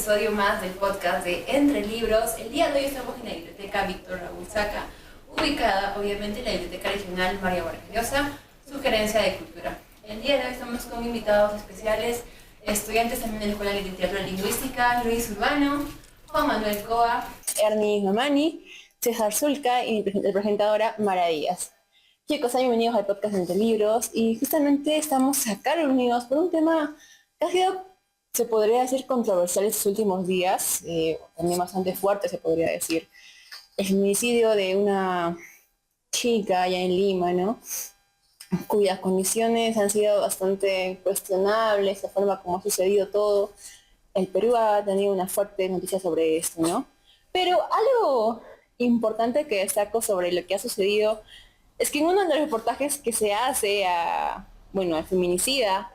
episodio más del podcast de Entre Libros. El día de hoy estamos en la biblioteca Víctor Raúl Saca, ubicada obviamente en la Biblioteca Regional María Vargas Llosa, Sugerencia de Cultura. El día de hoy estamos con invitados especiales, estudiantes también de la Escuela de Literatura Lingüística, Luis Urbano, Juan Manuel Coa, Ernie Mamani, César Zulca y la presentadora Mara Díaz. Chicos, bienvenidos al podcast Entre Libros y justamente estamos acá reunidos por un tema que ha sido, se podría decir, controversial estos últimos días, también bastante fuerte se podría decir. El feminicidio de una chica allá en Lima, ¿no? Cuyas condiciones han sido bastante cuestionables, la forma como ha sucedido todo. El Perú ha tenido una fuerte noticia sobre esto, ¿no? Pero algo importante que destaco sobre lo que ha sucedido es que en uno de los reportajes que se hace al feminicida,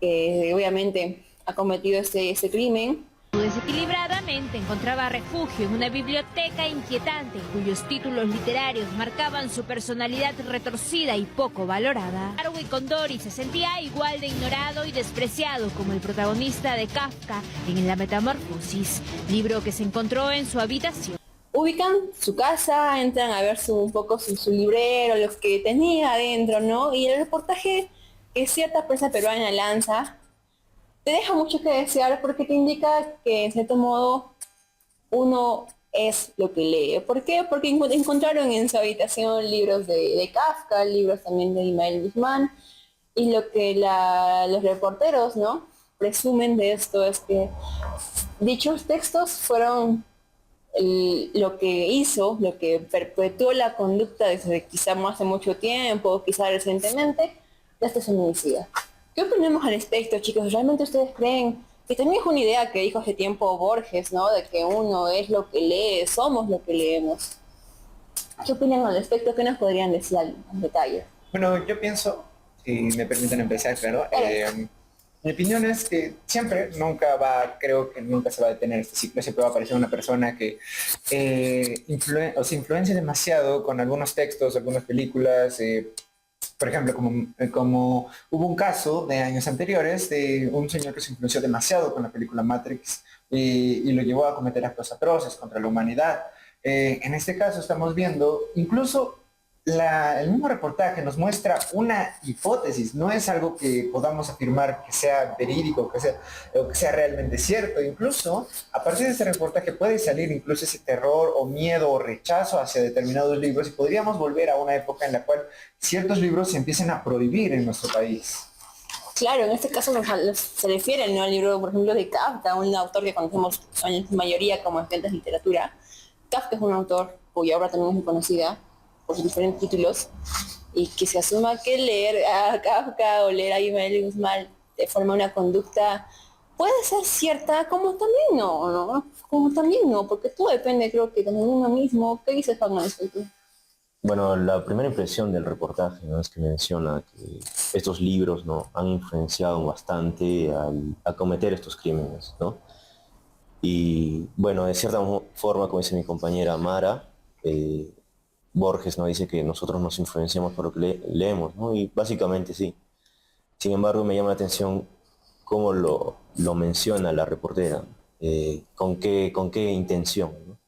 que obviamente ha cometido este crimen, desequilibradamente encontraba refugio en una biblioteca inquietante cuyos títulos literarios marcaban su personalidad retorcida y poco valorada. Arwi Condori se sentía igual de ignorado y despreciado como el protagonista de Kafka en La Metamorfosis, libro que se encontró en su habitación. Ubican su casa, entran a ver un poco su librero, lo que tenía adentro, ¿no? Y el reportaje que cierta prensa peruana lanza te deja mucho que desear porque te indica que en cierto modo uno es lo que lee. ¿Por qué? Porque encontraron en su habitación libros de Kafka, libros también de Ismael Guzmán, y lo que los reporteros, ¿no?, presumen de esto es que dichos textos fueron lo que perpetuó la conducta desde quizá hace mucho tiempo, quizá recientemente, de este feminicida. ¿Qué opinamos al respecto, chicos? ¿Realmente ustedes creen que también es una idea que dijo hace tiempo Borges, ¿no?, de que uno es lo que lee, somos lo que leemos? ¿Qué opinan al respecto? ¿Qué nos podrían decir en detalle? Bueno, yo pienso, si me permiten empezar, claro, mi opinión es que creo que nunca se va a detener este ciclo. Siempre va a aparecer una persona que se influencia demasiado con algunos textos, algunas películas. Por ejemplo, como hubo un caso de años anteriores de un señor que se influenció demasiado con la película Matrix y lo llevó a cometer actos atroces contra la humanidad. En este caso estamos viendo, incluso el mismo reportaje nos muestra una hipótesis, no es algo que podamos afirmar que sea verídico, o que sea realmente cierto. Incluso a partir de este reportaje puede salir incluso ese terror o miedo o rechazo hacia determinados libros y podríamos volver a una época en la cual ciertos libros se empiecen a prohibir en nuestro país. Claro, en este caso se refiere, ¿no?, al libro, por ejemplo, de Kafka, un autor que conocemos en su mayoría como estudiantes de literatura. Kafka es un autor cuya obra también es muy conocida por sus diferentes títulos, y que se asuma que leer a Kafka o leer a Ismael Guzmán de forma una conducta puede ser cierta, como también no, como también no, porque todo depende, creo que, de uno mismo. ¿Qué dices, Juan Manuel? Bueno, la primera impresión del reportaje, ¿no?, es que menciona que estos libros, ¿no?, han influenciado bastante a cometer estos crímenes, ¿no? Y bueno, de cierta forma, como dice mi compañera Mara, Borges nos dice que nosotros nos influenciamos por lo que leemos, ¿no? Y básicamente sí. Sin embargo, me llama la atención cómo lo menciona la reportera, con qué intención, ¿no?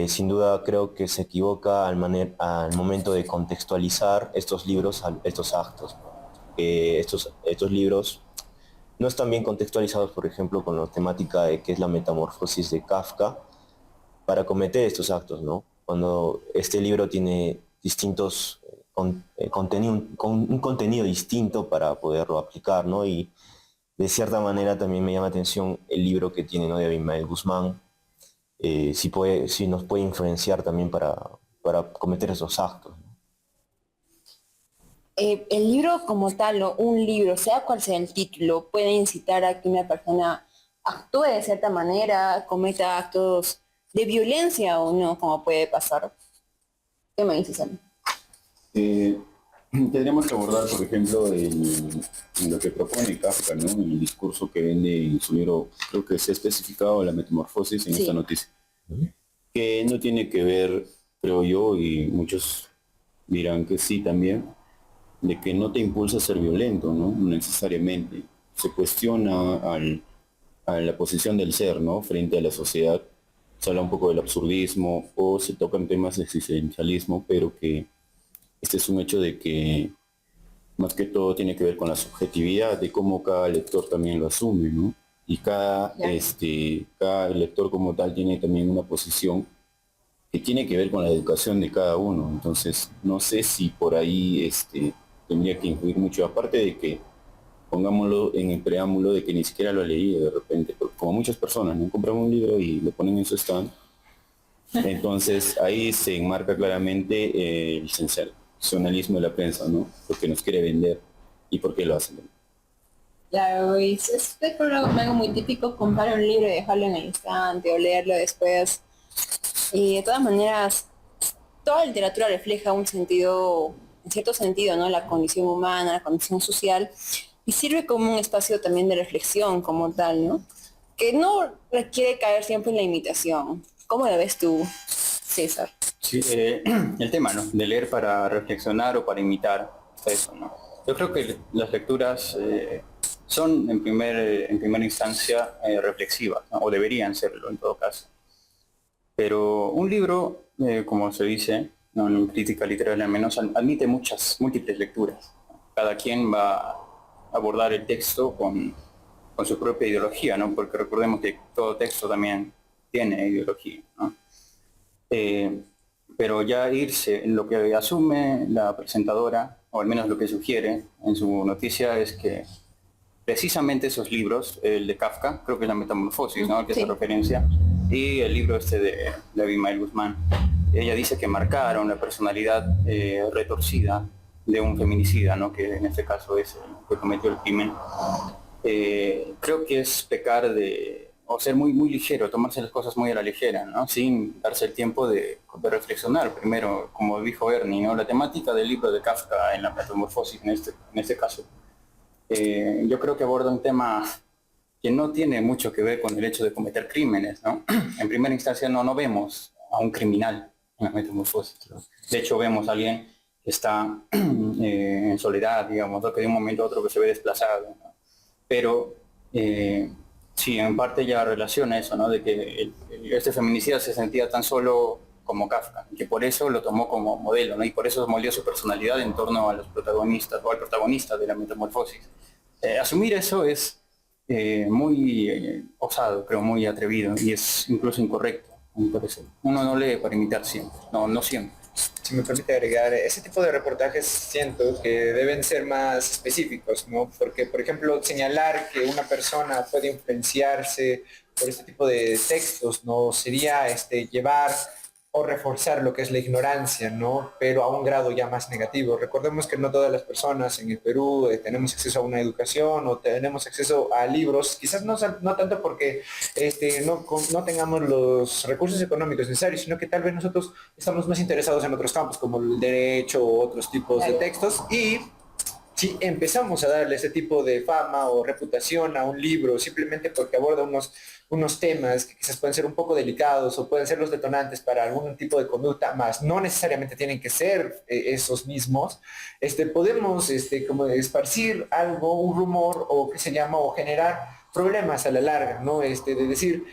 Sin duda creo que se equivoca al momento de contextualizar estos libros a estos actos. Estos libros no están bien contextualizados, por ejemplo, con la temática de qué es la metamorfosis de Kafka para cometer estos actos, ¿no? Cuando este libro tiene distintos un contenido distinto para poderlo aplicar, ¿no? Y de cierta manera también me llama la atención el libro que tiene, ¿no?, de Abimael Guzmán, si nos puede influenciar también para cometer esos actos, ¿no? El libro como tal, o un libro, sea cual sea el título, puede incitar a que una persona actúe de cierta manera, cometa actos de violencia o no, como puede pasar. ¿Qué me dices, Sam? Tendríamos que abordar, por ejemplo, lo que propone Kafka, ¿no?, en el discurso que vende en su libro. Creo que se ha especificado la metamorfosis en esta noticia, que no tiene que ver, creo yo, y muchos dirán que sí también, de que no te impulsa a ser violento, ¿no? No necesariamente. Se cuestiona a la posición del ser, ¿no? Frente a la sociedad. Se habla un poco del absurdismo o se tocan temas de existencialismo, pero que este es un hecho de que más que todo tiene que ver con la subjetividad de cómo cada lector también lo asume, ¿no? Y cada lector como tal tiene también una posición que tiene que ver con la educación de cada uno. Entonces, no sé si por ahí tendría que influir mucho, aparte de que pongámoslo en el preámbulo de que ni siquiera lo leí de repente, porque como muchas personas, ¿no? Compran un libro y lo ponen en su stand. Entonces ahí se enmarca claramente el sensacionalismo de la prensa, ¿no? Porque nos quiere vender y por qué lo hacen. Claro, y es algo muy típico, comprar un libro y dejarlo en el instante o leerlo después. Y de todas maneras, toda literatura refleja un sentido, en cierto sentido, ¿no? La condición humana, la condición social, y sirve como un espacio también de reflexión como tal, ¿no? Que no requiere caer siempre en la imitación. ¿Cómo la ves tú, César? Sí, el tema, ¿no? De leer para reflexionar o para imitar, eso, ¿no? Yo creo que las lecturas son en primera instancia reflexivas, ¿no? O deberían serlo en todo caso. Pero un libro, como se dice, ¿no? En crítica literaria al menos, admite múltiples lecturas. Cada quien va a abordar el texto con su propia ideología, ¿no? Porque recordemos que todo texto también tiene ideología, ¿no? Pero ya irse en lo que asume la presentadora, o al menos lo que sugiere en su noticia, es que precisamente esos libros, el de Kafka, creo que es La Metamorfosis, ¿no? Al que Sí. hace referencia, y el libro de Abimael Guzmán, ella dice que marcaron la personalidad retorcida de un feminicida, ¿no? Que en este caso es el que cometió el crimen. Creo que es pecar o ser muy, muy ligero, tomarse las cosas muy a la ligera, ¿no? Sin darse el tiempo de reflexionar. Primero, como dijo Ernie, ¿no? La temática del libro de Kafka en La Metamorfosis, en este caso, yo creo que aborda un tema que no tiene mucho que ver con el hecho de cometer crímenes, ¿no? En primera instancia no vemos a un criminal en La Metamorfosis, ¿no? De hecho vemos a alguien que está en soledad, digamos, ¿no? Que de un momento a otro que se ve desplazado, ¿no? Pero sí, en parte ya relaciona eso, ¿no? De que este feminicida se sentía tan solo como Kafka, que por eso lo tomó como modelo, ¿no? Y por eso moldeó su personalidad en torno a los protagonistas o al protagonista de La Metamorfosis. Asumir eso es muy osado, creo, muy atrevido, y es incluso incorrecto, me parece. Uno no lee para imitar siempre, no siempre. Si me permite agregar, ese tipo de reportajes siento que deben ser más específicos, ¿no? Porque, por ejemplo, señalar que una persona puede influenciarse por este tipo de textos, ¿no? Sería llevar o reforzar lo que es la ignorancia, ¿no? Pero a un grado ya más negativo. Recordemos que no todas las personas en el Perú tenemos acceso a una educación o tenemos acceso a libros, quizás no tanto porque no tengamos los recursos económicos necesarios, sino que tal vez nosotros estamos más interesados en otros campos como el derecho o otros tipos de textos, y si empezamos a darle ese tipo de fama o reputación a un libro simplemente porque aborda unos temas que quizás pueden ser un poco delicados o pueden ser los detonantes para algún tipo de conducta, más no necesariamente tienen que ser esos mismos, podemos como esparcir algo, un rumor o que se llama, o generar problemas a la larga, ¿no? De decir,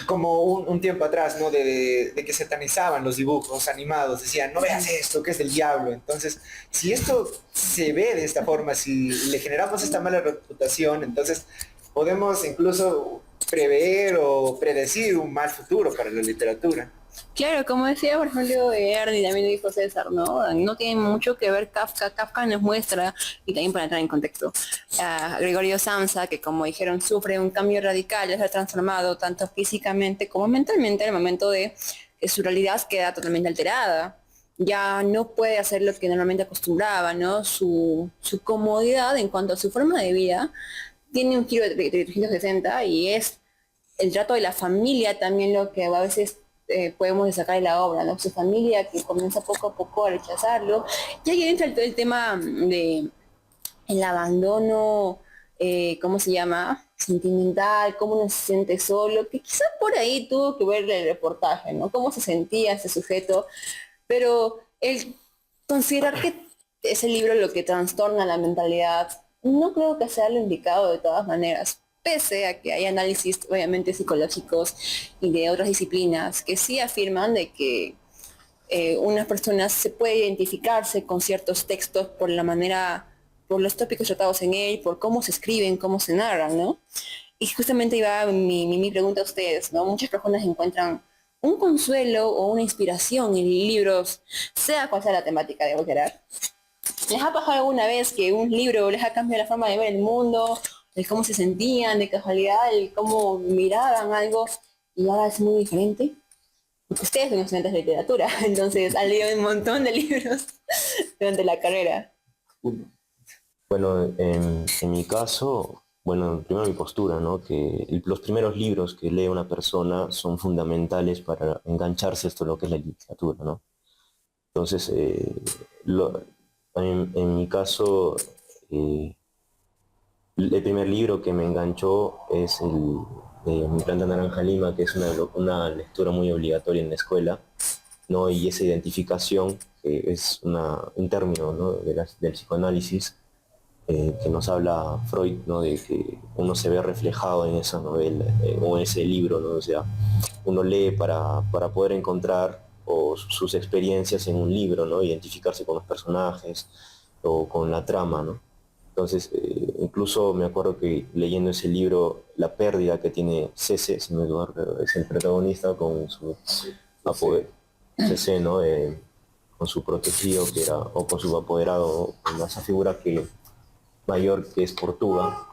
como un tiempo atrás, ¿no? De que satanizaban los dibujos animados, decían, no veas esto, que es del diablo. Entonces, si esto se ve de esta forma, si le generamos esta mala reputación, entonces podemos incluso prever o predecir un mal futuro para la literatura. Claro, como decía, por ejemplo, Ernie, también lo dijo César, ¿no? No tiene mucho que ver Kafka. Kafka nos muestra, y también para entrar en contexto, a Gregorio Samsa, que como dijeron, sufre un cambio radical, ya se ha transformado tanto físicamente como mentalmente en el momento de que su realidad queda totalmente alterada. Ya no puede hacer lo que normalmente acostumbraba, ¿no? Su comodidad en cuanto a su forma de vida tiene un giro de 360, y es el trato de la familia también lo que a veces podemos destacar de la obra, ¿no? Su familia que comienza poco a poco a rechazarlo. Y ahí entra el tema de el abandono, ¿cómo se llama? Sentimental, cómo uno se siente solo, que quizás por ahí tuvo que ver el reportaje, ¿no? Cómo se sentía ese sujeto, pero el considerar que ese libro lo que trastorna la mentalidad, no creo que sea lo indicado de todas maneras. pese a que hay análisis obviamente psicológicos y de otras disciplinas que sí afirman de que unas personas se puede identificarse con ciertos textos por la manera, por los tópicos tratados en él, por cómo se escriben, cómo se narran, ¿no? Y justamente iba mi pregunta a ustedes, ¿no? Muchas personas encuentran un consuelo o una inspiración en libros, sea cual sea la temática de Volterar. ¿Les ha pasado alguna vez que un libro les ha cambiado la forma de ver el mundo, de cómo se sentían, de casualidad, de cómo miraban algo y ahora es muy diferente? Porque ustedes son estudiantes de literatura, entonces han leído un montón de libros durante la carrera. Bueno, en mi caso, bueno, primero mi postura, ¿no? Que los primeros libros que lee una persona son fundamentales para engancharse esto lo que es la literatura, ¿no? Entonces, en mi caso, el primer libro que me enganchó es el de Mi planta naranja lima, que es una lectura muy obligatoria en la escuela, ¿no? Y esa identificación, que es un término, ¿no? Del psicoanálisis, que nos habla Freud, ¿no? De que uno se ve reflejado en esa novela o en ese libro, ¿no? O sea, uno lee para poder encontrar sus experiencias en un libro, ¿no? Identificarse con los personajes o con la trama, ¿no? Entonces, incluso me acuerdo que leyendo ese libro, la pérdida que tiene Cece, si no me equivoco, es el protagonista con su Cece, ¿no? Con su protegido que era, o con su apoderado, con esa figura mayor que es Portuga,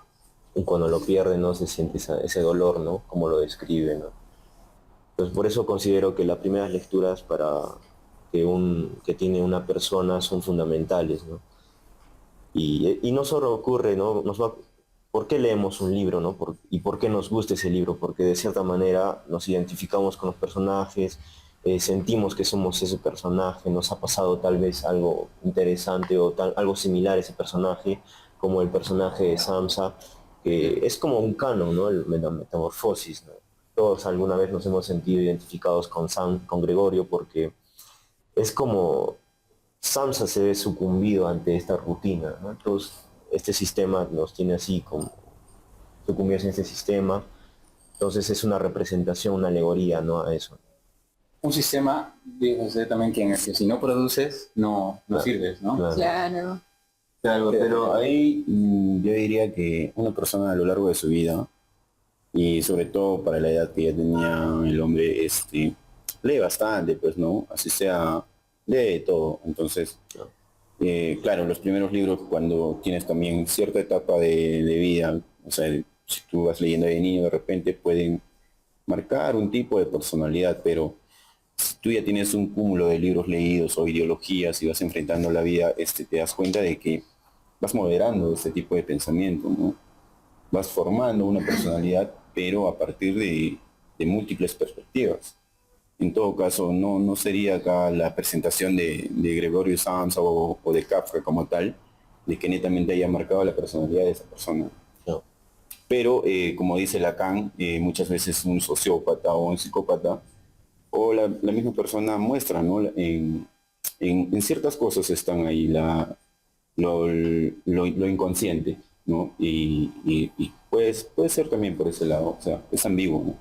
y cuando lo pierde, ¿no? Se siente ese dolor, ¿no? Como lo describe, ¿no? Entonces, por eso considero que las primeras lecturas que tiene una persona son fundamentales, ¿no? Y no solo ocurre, ¿no? ¿Por qué leemos un libro, ¿no? ¿Y por qué nos gusta ese libro? Porque de cierta manera nos identificamos con los personajes, sentimos que somos ese personaje, nos ha pasado tal vez algo interesante o algo similar a ese personaje, como el personaje de Samsa, que es como un canon, ¿no? La metamorfosis, ¿no? Todos alguna vez nos hemos sentido identificados con Gregorio porque es como Samsa se ve sucumbido ante esta rutina, ¿no? Entonces, este sistema nos tiene así como sucumbidos en este sistema. Entonces es una representación, una alegoría, ¿no? A eso. Un sistema, dijo usted también, que en el que si no produces, no sirves, ¿no? Claro. Claro, pero ahí yo diría que una persona a lo largo de su vida, y sobre todo para la edad que ya tenía el hombre, lee bastante, pues, ¿no? Así sea, lee todo. Entonces, claro, los primeros libros, cuando tienes también cierta etapa de vida, o sea, si tú vas leyendo de niño, de repente pueden marcar un tipo de personalidad, pero si tú ya tienes un cúmulo de libros leídos o ideologías y vas enfrentando la vida, te das cuenta de que vas moderando este tipo de pensamiento, ¿no? Vas formando una personalidad, pero a partir de múltiples perspectivas. En todo caso, no sería acá la presentación de Gregorio Samsa o de Kafka como tal, de que netamente haya marcado la personalidad de esa persona. No. Pero, como dice Lacan, muchas veces un sociópata o un psicópata, o la misma persona muestra, ¿no? En ciertas cosas están ahí lo inconsciente, ¿no? Y pues, puede ser también por ese lado, o sea, es ambiguo, ¿no?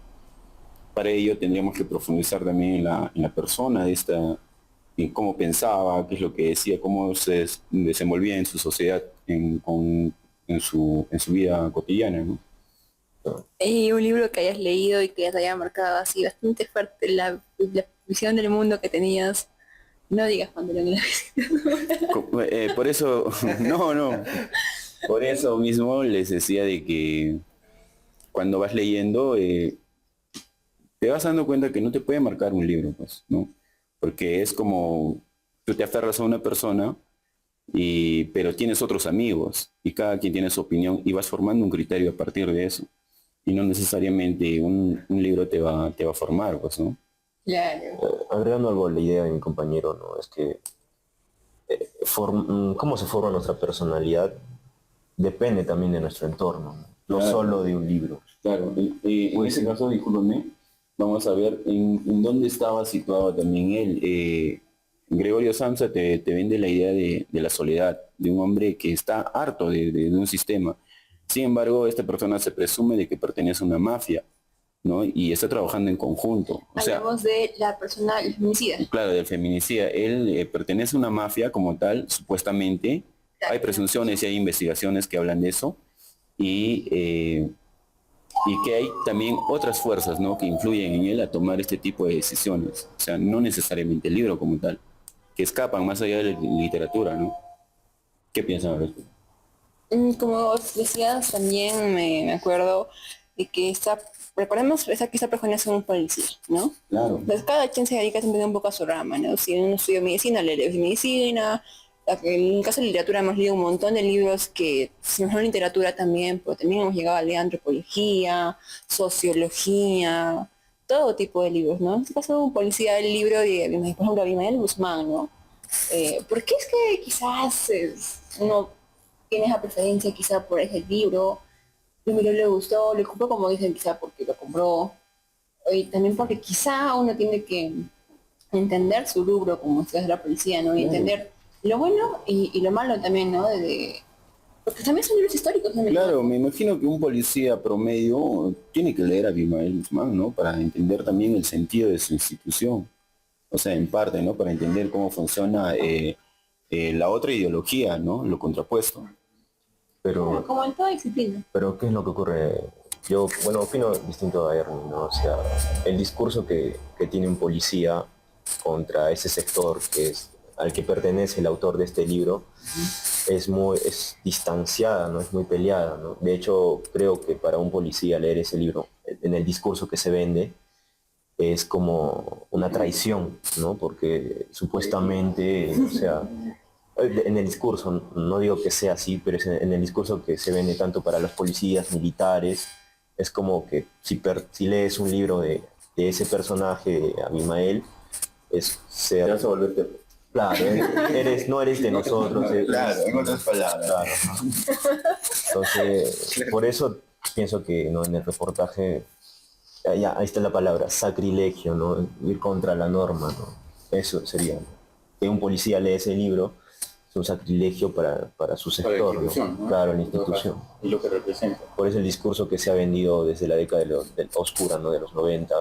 Para ello tendríamos que profundizar también en la persona en cómo pensaba, qué es lo que decía, cómo se desenvolvía en su sociedad, en su vida cotidiana, ¿no? Y un libro que hayas leído y que te haya marcado así bastante fuerte la visión del mundo que tenías. No digas cuando lo Por eso, no. Por eso mismo les decía de que cuando vas leyendo, te vas dando cuenta que no te puede marcar un libro, pues, ¿no? Porque es como tú te aferras a una persona, pero tienes otros amigos y cada quien tiene su opinión y vas formando un criterio a partir de eso. Y no necesariamente un libro te va a formar, pues, ¿no? Claro. Agregando algo a la idea de mi compañero, ¿no? Es que cómo se forma nuestra personalidad depende también de nuestro entorno, no Claro. solo de un libro. Claro, en ese caso, discúlpame, vamos a ver en dónde estaba situado también él. Gregorio Samsa te vende la idea de la soledad, de un hombre que está harto de un sistema. Sin embargo, esta persona se presume de que pertenece a una mafia, ¿no? Y está trabajando en conjunto. O sea, Hablamos de la persona, el feminicida. claro, del feminicida. Él pertenece a una mafia como tal, supuestamente. Hay presunciones y hay investigaciones que hablan de eso. Y que hay también otras fuerzas, ¿no?, que influyen en él a tomar este tipo de decisiones. O sea, no necesariamente el libro como tal, que escapan más allá de la literatura, ¿no? ¿Qué piensan al respecto? Como decías, también me acuerdo de que recordemos que esta persona es un policía, ¿no? Claro. Entonces cada quien se dedica siempre un poco a su rama, ¿no? Si uno estudia medicina, lee medicina. En el caso de literatura hemos leído un montón de libros que, si no son literatura también, pero también hemos llegado a leer antropología, sociología, todo tipo de libros, ¿no? En este caso un policía, el libro de, por ejemplo, Abimael Guzmán, ¿no? ¿Por qué es que quizás uno tiene esa preferencia quizá por ese libro? Primero le gustó, le compró, como dicen, quizá porque lo compró, y también porque quizá uno tiene que entender su rubro como es la policía, ¿no? Y entender lo bueno y lo malo también, ¿no? Porque también son libros históricos, ¿no? Claro, me imagino que un policía promedio tiene que leer a Abimael Guzmán, ¿no? Para entender también el sentido de su institución. O sea, en parte, ¿no? Para entender cómo funciona la otra ideología, ¿no? Lo contrapuesto. Pero, Como en toda disciplina. pero ¿qué es lo que ocurre? Yo, bueno, opino distinto a Ernie, ¿no? O sea, el discurso que tiene un policía contra ese sector al que pertenece el autor de este libro es distanciada, ¿no? Es muy peleada, ¿no? De hecho, creo que para un policía leer ese libro, en el discurso que se vende, es como una traición, ¿no? Porque supuestamente, o sea, en el discurso, no digo que sea así, pero es en el discurso que se vende tanto para los policías, militares, es como que si lees un libro de ese personaje, de Abimael, es ser... Te vas a volverte... Claro, no eres de nosotros. Claro, en otras palabras. Claro, ajá. Entonces, por eso pienso que, ¿no?, en el reportaje, ahí está la palabra, sacrilegio, ¿no? Ir contra la norma, ¿no? Eso sería, ¿no? Que un policía lee ese libro, es un sacrilegio para su sector, ¿no? Claro, la institución. Y lo que representa. Por eso el discurso que se ha vendido desde la década oscura, ¿no?, de los 90,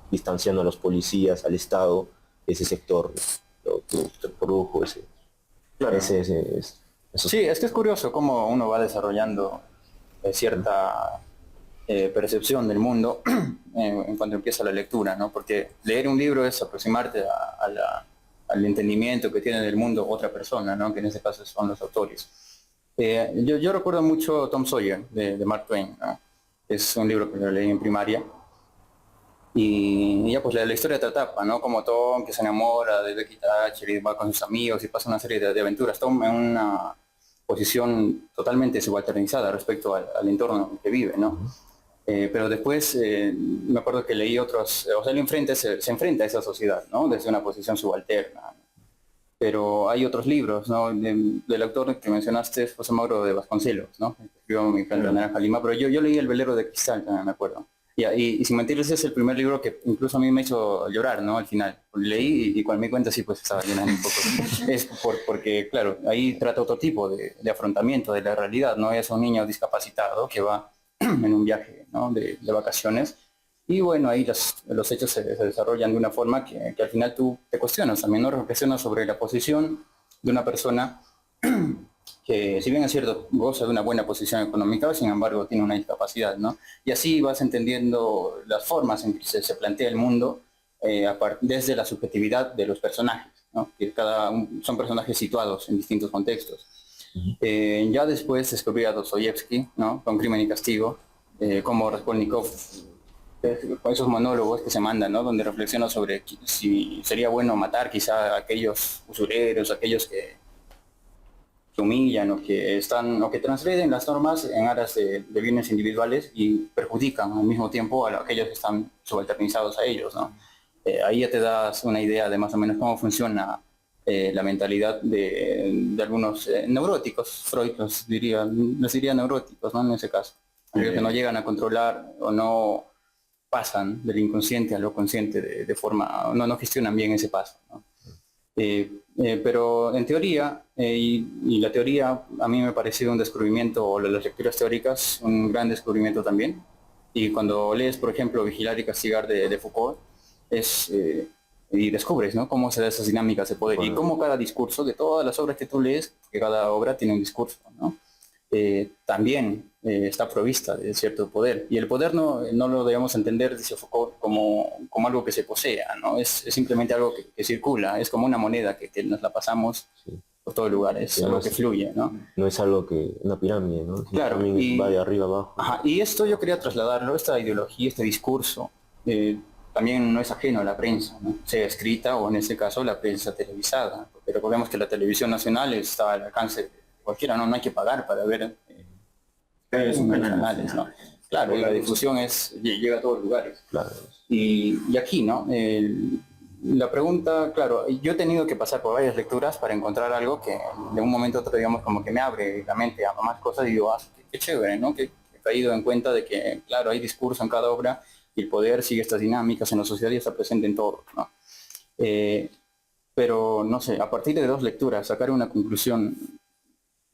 distanciando a los policías, al Estado, ese sector, el produjo, Claro. eso. Sí, es que es curioso cómo uno va desarrollando cierta percepción del mundo en cuanto empieza la lectura, ¿no? Porque leer un libro es aproximarte al entendimiento que tiene del mundo otra persona, ¿no? Que en este caso son los autores. Yo recuerdo mucho Tom Sawyer de Mark Twain, ¿no? Es un libro que lo leí en primaria. Y ya pues la historia te atrapa, ¿no? Como Tom, que se enamora de Becky Thatcher y va con sus amigos y pasa una serie de aventuras. Tom en una posición totalmente subalternizada respecto al entorno en que vive, ¿no? Pero después me acuerdo que leí otros, o sea, él se enfrenta a esa sociedad, ¿no? Desde una posición subalterna. Pero hay otros libros, ¿no? Del autor que mencionaste, José Mauro de Vasconcelos, ¿no? Escribió Mi Canto de Naranja Lima, pero yo leí El velero de cristal, también me acuerdo. Y sin mentirles, es el primer libro que incluso a mí me hizo llorar, ¿no? Al final. Leí y cuando me di cuenta, sí, pues estaba llorando un poco. Es porque, claro, ahí trata otro tipo de afrontamiento de la realidad, ¿no? Es un niño discapacitado que va en un viaje, ¿no?, de vacaciones. Y bueno, ahí los hechos se desarrollan de una forma que al final tú te cuestionas también, ¿no? Reflexionas sobre la posición de una persona que, si bien es cierto, goza de una buena posición económica, sin embargo tiene una discapacidad, ¿no? Y así vas entendiendo las formas en que se plantea el mundo desde la subjetividad de los personajes, ¿no? Que son personajes situados en distintos contextos. Ya después descubrí a Dostoyevsky, ¿no?, con Crimen y Castigo, como Raskolnikov, con esos monólogos que se mandan, ¿no?, donde reflexiona sobre si sería bueno matar quizá a aquellos usureros, aquellos que humillan o que transgreden las normas en aras de bienes individuales y perjudican al mismo tiempo a aquellos que están subalternizados a ellos, ¿no? Ahí ya te das una idea de más o menos cómo funciona la mentalidad de algunos neuróticos. Freud los diría neuróticos, ¿no?, en ese caso. Aquellos que no llegan a controlar o no pasan del inconsciente a lo consciente de forma, no gestionan bien ese paso, ¿no? Pero en teoría, y la teoría a mí me ha parecido un descubrimiento, o las lecturas teóricas, un gran descubrimiento también. Y cuando lees, por ejemplo, Vigilar y Castigar de Foucault, y descubres, ¿no?, cómo se dan esas dinámicas de poder, y cómo cada discurso, de todas las obras que tú lees, que cada obra tiene un discurso, ¿no? También está provista de cierto poder. Y el poder no lo debemos entender, dice Foucault, como algo que se posea, ¿no? Es simplemente algo que circula, es como una moneda que nos la pasamos por todo el lugar, es algo que fluye, ¿no? No es algo que, una pirámide, ¿no? Claro, También va de arriba abajo. Ajá, y esto yo quería trasladarlo, esta ideología, este discurso, también no es ajeno a la prensa, ¿no?, sea escrita o en este caso la prensa televisada, porque recordemos que la televisión nacional está al alcance de cualquiera, no hay que pagar para ver canales, ¿no? Claro, la difusión llega a todos los lugares. Claro. Y aquí, ¿no? La pregunta, claro, yo he tenido que pasar por varias lecturas para encontrar algo que de un momento a otro, digamos, como que me abre la mente a más cosas y digo, qué chévere, ¿no? Que he caído en cuenta de que, claro, hay discurso en cada obra y el poder sigue estas dinámicas en la sociedad y está presente en todo, ¿no? Pero, no sé, a partir de 2 lecturas, sacar una conclusión,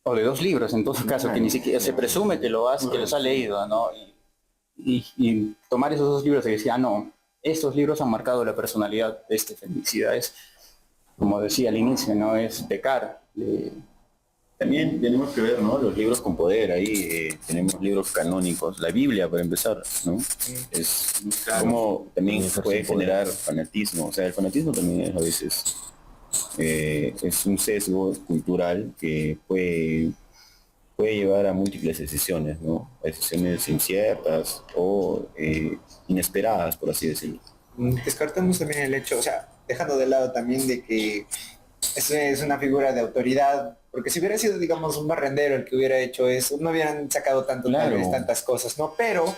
o de 2 libros en todo caso, que ni siquiera se presume que los ha leído, ¿no? Y tomar esos 2 libros y decir, no, estos libros han marcado la personalidad de este feminicida. Es, como decía al inicio, ¿no?, es pecar. También tenemos que ver, ¿no?, los libros con poder. Ahí tenemos libros canónicos, la Biblia para empezar, ¿no? Es como también puede generar fanatismo. O sea, el fanatismo también es a veces es un sesgo cultural que puede llevar a múltiples decisiones, ¿no? A decisiones inciertas o inesperadas, por así decirlo. Descartamos también el hecho, o sea, dejando de lado también de que es una figura de autoridad, porque si hubiera sido, digamos, un barrendero el que hubiera hecho eso, no hubieran sacado tantas cosas, ¿no? Pero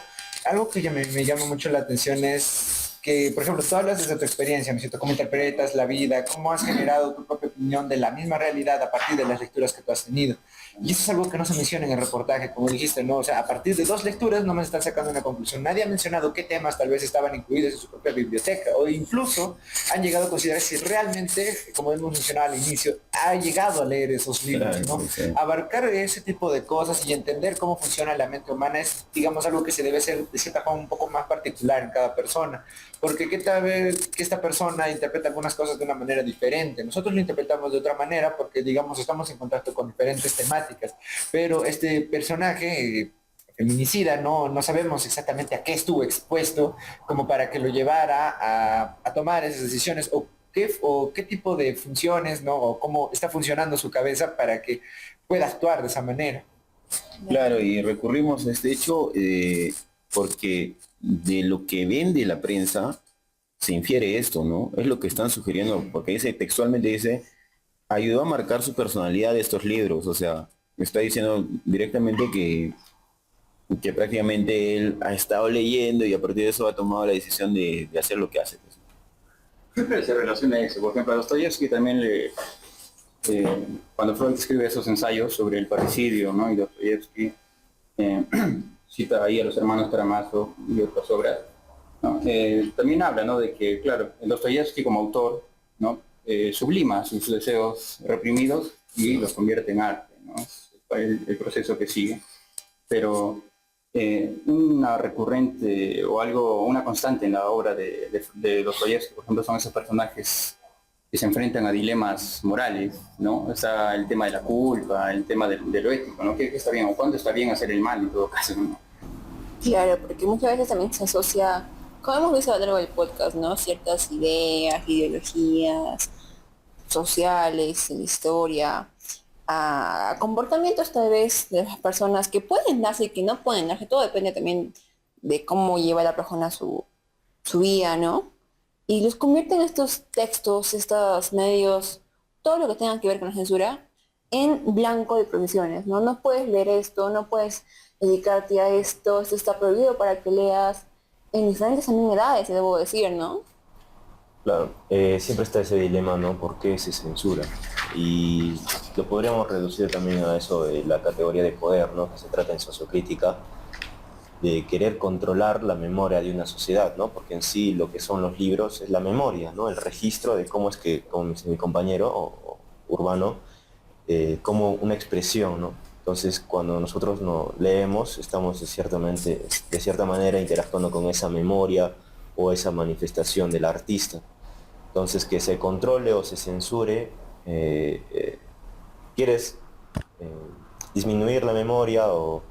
algo que ya me llama mucho la atención es que, por ejemplo, tú hablas desde tu experiencia, ¿no es cierto? ¿Cómo interpretas la vida? ¿Cómo has generado tu propia opinión de la misma realidad a partir de las lecturas que tú has tenido? Y eso es algo que no se menciona en el reportaje, como dijiste, ¿no? O sea, a partir de 2 lecturas no me están sacando una conclusión. Nadie ha mencionado qué temas tal vez estaban incluidos en su propia biblioteca, o incluso han llegado a considerar si realmente, como hemos mencionado al inicio, ha llegado a leer esos libros, ¿no? Sí. Abarcar ese tipo de cosas y entender cómo funciona la mente humana es, digamos, algo que se debe hacer de cierta forma un poco más particular en cada persona. Porque qué tal vez que esta persona interpreta algunas cosas de una manera diferente. Nosotros lo interpretamos de otra manera porque, digamos, estamos en contacto con diferentes temáticas. Pero este personaje feminicida no sabemos exactamente a qué estuvo expuesto como para que lo llevara a tomar esas decisiones o qué tipo de funciones, ¿no? O cómo está funcionando su cabeza para que pueda actuar de esa manera. Claro, y recurrimos a este hecho porque de lo que vende la prensa se infiere esto, ¿no? Es lo que están sugiriendo, porque textualmente dice, ayudó a marcar su personalidad de estos libros, o sea, está diciendo directamente que prácticamente él ha estado leyendo y a partir de eso ha tomado la decisión de hacer lo que hace. Siempre se relaciona a eso. Por ejemplo, a Dostoyevsky también cuando Freud escribe esos ensayos sobre el parricidio, ¿no? Y Dostoyevsky cita ahí a los hermanos Karamazov y otras obras, ¿no? También habla, ¿no?, de que, claro, Dostoyevsky como autor, ¿no?, sublima sus deseos reprimidos y los convierte en arte, ¿no? Es el proceso que sigue. Pero una recurrente o una constante en la obra de Dostoyevsky, por ejemplo, son esos personajes que se enfrentan a dilemas morales, ¿no? Está el tema de la culpa, el tema de lo ético, ¿no? ¿Qué está bien o cuándo está bien hacer el mal en todo caso, ¿no? Claro, porque muchas veces también se asocia, como hemos visto a lo largo del podcast, ¿no?, ciertas ideas, ideologías sociales, en la historia, a comportamientos tal vez de las personas que pueden darse y que no pueden darse. Todo depende también de cómo lleva la persona su vida, ¿no? Y los convierten estos textos, estos medios, todo lo que tenga que ver con la censura, en blanco de prohibiciones, ¿no? No puedes leer esto, no puedes dedicarte a esto está prohibido para que leas en diferentes también edades, debo decir, ¿no? Claro, siempre está ese dilema, ¿no? ¿Por qué se censura? Y lo podríamos reducir también a eso de la categoría de poder, ¿no?, que se trata en sociocrítica, de querer controlar la memoria de una sociedad, ¿no? Porque en sí lo que son los libros es la memoria, ¿no? El registro de cómo es que, como dice mi compañero o Urbano, como una expresión, ¿no? Entonces, cuando nosotros no leemos, estamos de cierta manera interactuando con esa memoria o esa manifestación del artista. Entonces, que se controle o se censure, quieres disminuir la memoria o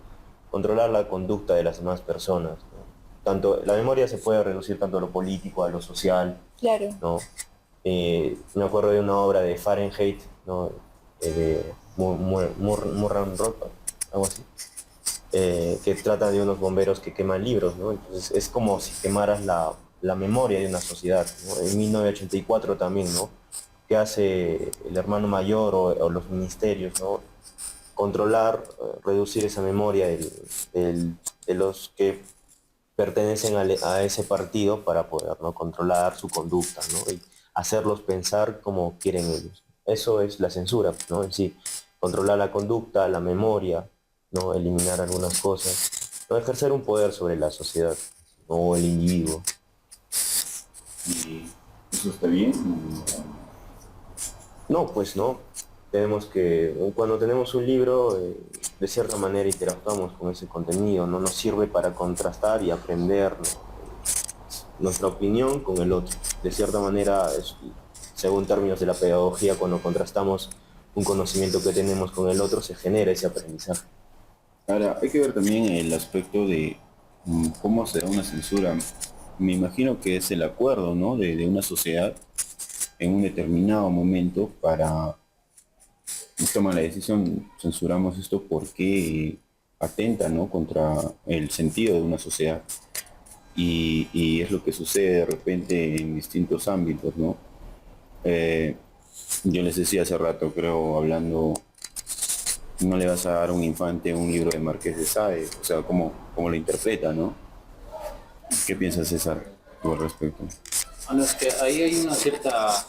controlar la conducta de las demás personas, ¿no? Tanto, la memoria se puede reducir tanto a lo político, a lo social, Claro. ¿no? Me acuerdo de una obra de Fahrenheit, ¿no? De Murray Rothbard, algo así, que trata de unos bomberos que queman libros, ¿no? Entonces es como si quemaras la memoria de una sociedad, ¿no? En 1984 también, ¿no? Que hace el hermano mayor o los ministerios, ¿no? Controlar, reducir esa memoria de los que pertenecen a ese partido para poder, ¿no? Controlar su conducta, ¿no? Y hacerlos pensar como quieren ellos. Eso es la censura, ¿no? En sí, controlar la conducta, la memoria, ¿no? Eliminar algunas cosas, no ejercer un poder sobre la sociedad, ¿no? O el individuo. ¿Y eso está bien? No, pues no. Tenemos que, cuando tenemos un libro, de cierta manera interactuamos con ese contenido, ¿no? Nos sirve para contrastar y aprender, ¿no? Nuestra opinión con el otro. De cierta manera, según términos de la pedagogía, cuando contrastamos un conocimiento que tenemos con el otro, se genera ese aprendizaje. Ahora, hay que ver también el aspecto de cómo será una censura. Me imagino que es el acuerdo, ¿no? de una sociedad en un determinado momento para tomar la decisión, censuramos esto porque atenta, ¿no? Contra el sentido de una sociedad. Y es lo que sucede de repente en distintos ámbitos, ¿no? Yo les decía hace rato, creo, hablando, no le vas a dar a un infante un libro de Marqués de Sade, o sea, cómo lo interpreta, ¿no? ¿Qué piensas, César, tú al respecto? Bueno, es que ahí hay una cierta